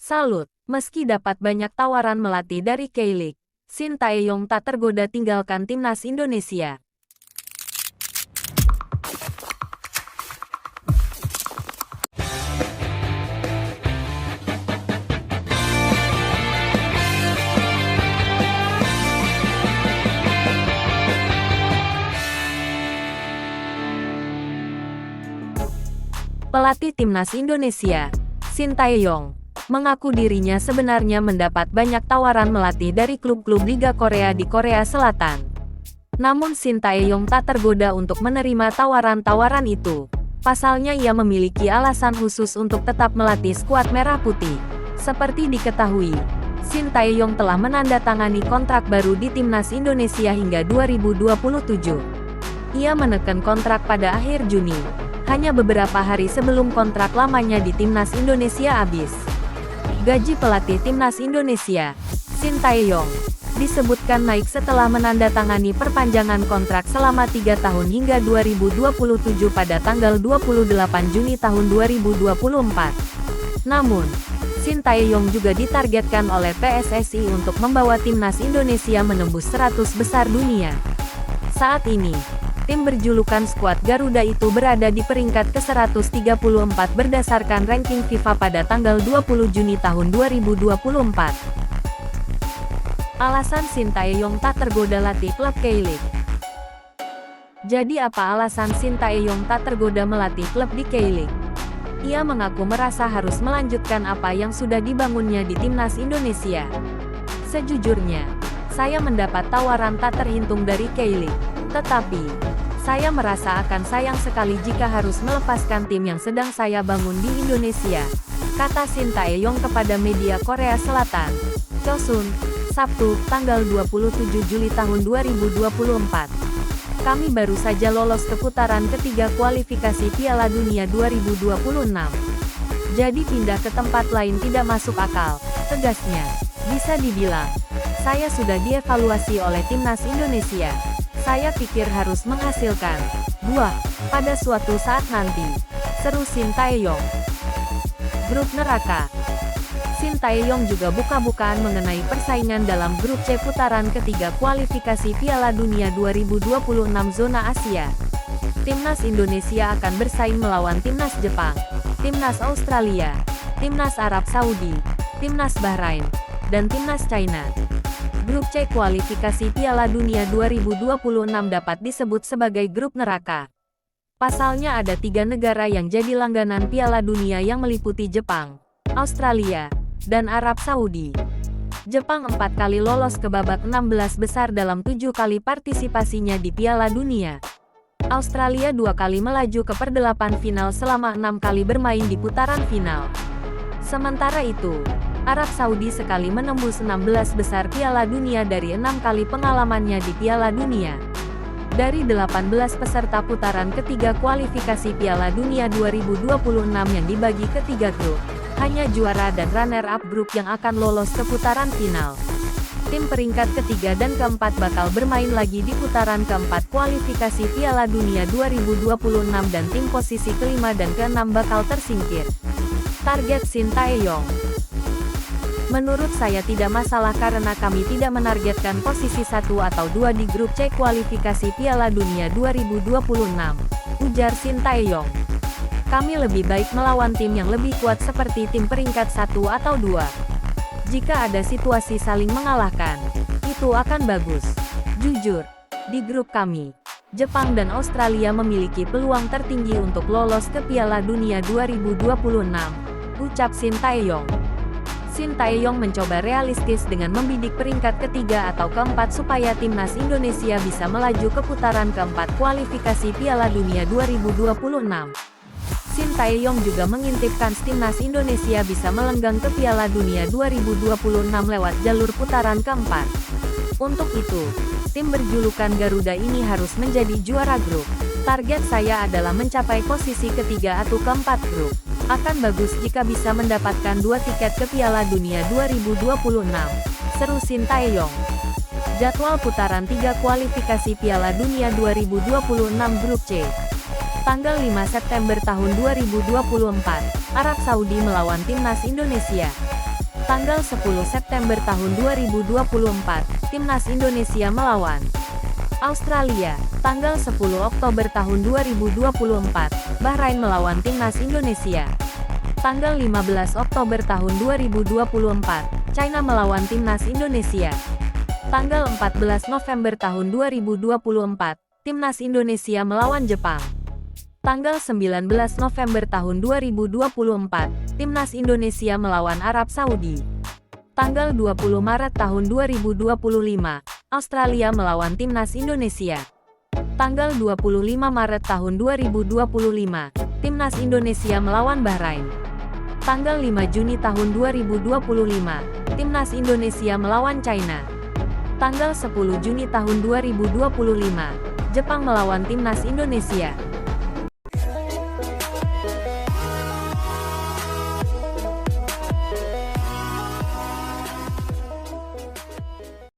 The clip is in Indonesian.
Salut, meski dapat banyak tawaran melatih dari K-League, Shin Tae-yong tak tergoda tinggalkan timnas Indonesia. Pelatih timnas Indonesia, Shin Tae-yong, mengaku dirinya sebenarnya mendapat banyak tawaran melatih dari klub-klub Liga Korea di Korea Selatan. Namun Shin Tae-yong tak tergoda untuk menerima tawaran-tawaran itu. Pasalnya ia memiliki alasan khusus untuk tetap melatih skuad Merah Putih. Seperti diketahui, Shin Tae-yong telah menandatangani kontrak baru di timnas Indonesia hingga 2027. Ia menekan kontrak pada akhir Juni, hanya beberapa hari sebelum kontrak lamanya di timnas Indonesia habis. Gaji pelatih timnas Indonesia, Shin Tae-yong, disebutkan naik setelah menandatangani perpanjangan kontrak selama 3 tahun hingga 2027 pada tanggal 28 Juni tahun 2024. Namun, Shin Tae-yong juga ditargetkan oleh PSSI untuk membawa timnas Indonesia menembus 100 besar dunia. Saat ini, tim berjulukan skuad Garuda itu berada di peringkat ke-134 berdasarkan ranking FIFA pada tanggal 20 Juni tahun 2024. Alasan Shin Tae-yong tak tergoda latih klub K-League. Jadi apa alasan Shin Tae-yong tak tergoda melatih klub di K-League? Ia mengaku merasa harus melanjutkan apa yang sudah dibangunnya di timnas Indonesia. Sejujurnya, saya mendapat tawaran tak terhitung dari K-League, tetapi saya merasa akan sayang sekali jika harus melepaskan tim yang sedang saya bangun di Indonesia, kata Shin Tae-yong kepada media Korea Selatan, Chosun, Sabtu, tanggal 27 Juli tahun 2024. Kami baru saja lolos ke putaran ketiga kualifikasi Piala Dunia 2026. Jadi pindah ke tempat lain tidak masuk akal, tegasnya. Bisa dibilang, saya sudah dievaluasi oleh timnas Indonesia. Saya pikir harus menghasilkan buah pada suatu saat nanti, seru Shin Tae-yong. Grup neraka. Shin Tae-yong juga buka-bukaan mengenai persaingan dalam grup C putaran ketiga kualifikasi Piala Dunia 2026 zona Asia. Timnas Indonesia akan bersaing melawan timnas Jepang, timnas Australia, timnas Arab Saudi, timnas Bahrain, dan timnas China. Grup C kualifikasi Piala Dunia 2026 dapat disebut sebagai grup neraka. Pasalnya ada 3 negara yang jadi langganan Piala Dunia yang meliputi Jepang, Australia, dan Arab Saudi. Jepang 4 kali lolos ke babak 16 besar dalam 7 kali partisipasinya di Piala Dunia. Australia 2 kali melaju ke perdelapan final selama 6 kali bermain di putaran final. Sementara itu, Arab Saudi sekali menembus 16 besar Piala Dunia dari 6 kali pengalamannya di Piala Dunia. Dari 18 peserta putaran ketiga kualifikasi Piala Dunia 2026 yang dibagi ke 3 grup, hanya juara dan runner-up grup yang akan lolos ke putaran final. Tim peringkat ketiga dan keempat bakal bermain lagi di putaran keempat kualifikasi Piala Dunia 2026 dan tim posisi kelima dan keenam bakal tersingkir. Target Shin Tae-yong. Menurut saya tidak masalah karena kami tidak menargetkan posisi 1 atau 2 di grup C kualifikasi Piala Dunia 2026, ujar Shin Tae-yong. Kami lebih baik melawan tim yang lebih kuat seperti tim peringkat 1 atau 2. Jika ada situasi saling mengalahkan, itu akan bagus. Jujur, di grup kami, Jepang dan Australia memiliki peluang tertinggi untuk lolos ke Piala Dunia 2026, ucap Shin Tae-yong. Shin Tae-yong mencoba realistis dengan membidik peringkat ketiga atau keempat supaya timnas Indonesia bisa melaju ke putaran keempat kualifikasi Piala Dunia 2026. Shin Tae-yong juga mengintipkan timnas Indonesia bisa melenggang ke Piala Dunia 2026 lewat jalur putaran keempat. Untuk itu, tim berjulukan Garuda ini harus menjadi juara grup. Target saya adalah mencapai posisi ketiga atau keempat grup. Akan bagus jika bisa mendapatkan 2 tiket ke Piala Dunia 2026, seru Shin Tae-yong. Jadwal putaran 3 kualifikasi Piala Dunia 2026 Grup C. Tanggal 5 September tahun 2024, Arab Saudi melawan timnas Indonesia. Tanggal 10 September tahun 2024, Timnas Indonesia melawan Australia. Tanggal 10 Oktober tahun 2024, Bahrain melawan Timnas Indonesia. Tanggal 15 Oktober tahun 2024, China melawan Timnas Indonesia. Tanggal 14 November tahun 2024, Timnas Indonesia melawan Jepang. Tanggal 19 November tahun 2024, Timnas Indonesia melawan Arab Saudi. Tanggal 20 Maret tahun 2025, Australia melawan Timnas Indonesia. Tanggal 25 Maret tahun 2025, Timnas Indonesia melawan Bahrain. Tanggal 5 Juni tahun 2025, Timnas Indonesia melawan China. Tanggal 10 Juni tahun 2025, Jepang melawan Timnas Indonesia.